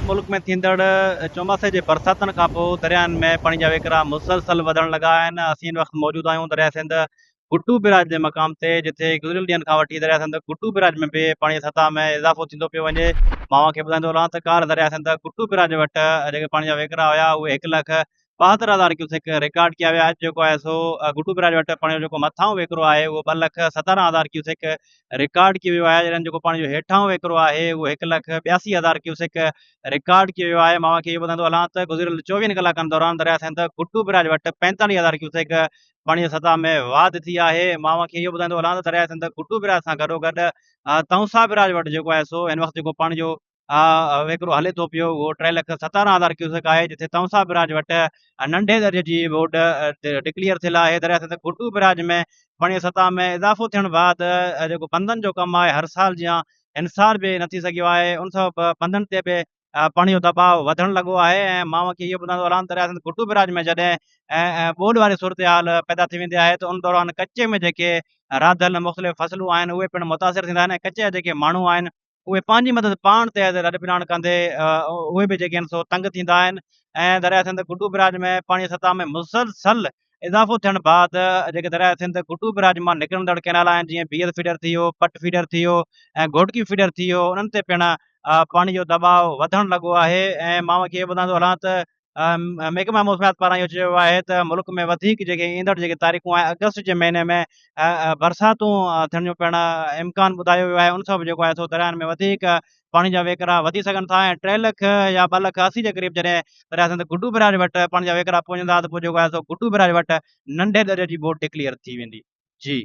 मुल्क में थींदड़ चौमासे जे बरसातनि खां पोइ दरियाहनि में पाणी जा वेकिरा मुसलसल वधण लॻा आहिनि। असीं हिन वक़्तु मौजूदु आहियूं दरिया सिंध कुटू बिराज जे मक़ाम ते, जिथे गुज़िरियल ॾींहंनि खां वठी दरिया सिंध कुटू बिराज में बि पाणीअ जी सतह में इज़ाफ़ो थींदो पियो वञे। मां खे ॿुधाईंदो रहां त काल्ह दरिया सिंध कुटू बिराज वटि जेके पाणी जा वेकिरा हुया उहे 1,72,000 क्यूसेक रिकॉर्ड किया विया। जेको आहे सो कुटू बिराज वटि पाणी जो जेको मथां वेकिरो आहे उहो 2,17,000 क्यूसेक रिकॉर्ड कयो वियो आहे। जॾहिं जेको पाणी जो हेठां वेकिरो आहे उहो 1,82,000 क्यूसेक रिकॉर्ड कयो वियो आहे। मां खे इहो ॿुधाईंदो हलां त गुज़िरियल 24 कलाकनि दौरान दरिया सिंध कुटू बिराज वटि 45,000 क्यूसेक पाणीअ जी सतह में वाध थी आहे। मां खे इहो ॿुधाईंदो हलां त दरिया सिंध कुटू बिराज सां गॾोगॾु तौसा बिराज वटि जेको आहे सो हिन वक़्तु जेको पाणी जो वेकिरो हले थो पियो उहो 3,17,000 क्यूसेक आहे, जिथे तौसा बिराज वटि नंढे दर्जे जी बोर्ड डिक्लेयर थियल आहे। दरिया सिंध कुटू बिराज में पाणीअ जी सतह में इज़ाफ़ो थियण बैदि जेको बंधनि जो कमु आहे हर साल जीअं इंसार बि न थी सघियो आहे, उन सबबि बंधनि ते बि पाणी जो दबाव वधणु लॻो आहे। ऐं मां खे इहो ॿुधाईंदो हलां दरिया सिंध कुटू बिराज में जॾहिं ॿोॾि वारी सूरत हाल पैदा थी वेंदी आहे त उन दौरान कचे में जेके राधल मुख़्तलिफ़ फ़सलूं आहिनि उहे पिणु मुतासिर थींदा आहिनि। ऐं कचे जा जेके माण्हू आहिनि उहे पंहिंजी मदद पाण ते रॾ पिराण कंदे उहे बि जेके आहिनि सो तंग थींदा आहिनि। ऐं दरिया सिंध कुटू बिराज में पाणीअ जी सतह में मुसलसल इज़ाफ़ो थियण बैदि जेके दरिया सिंध कुटू बिराज मां निकिरंदड़ कैनाल आहिनि, जीअं बीहल फीडर थी वियो, पट फीडर थी वियो ऐं घोटकी फीडर थी वियो, उन्हनि ते पिणु पाणी जो दबाव वधणु लॻो आहे। ऐं मां खे इहो ॿुधाईंदो हलां त महकमा मौसमियात पारां इहो चयो आहे त मुल्क में वधीक जेके ईंदड़ जेके तारीख़ूं आहे अगस्त जे महीने में बरसातूं थियण जो पिणु इम्कान ॿुधायो वियो आहे। उन सबबि जेको आहे सो दरियाहनि में वधीक पाणी जा वेकिरा वधी सघनि था। ऐं 3 लख या 2,80,000 जे क़रीब जॾहिं दरिया सिंध कुटू बिराज वटि पाणी जा वेकिरा पहुचंदा त पोइ जेको आहे सो कुटू बिराज वटि नंढे दर्जे जी बोट डिक्लेयर थी वेंदी। जी।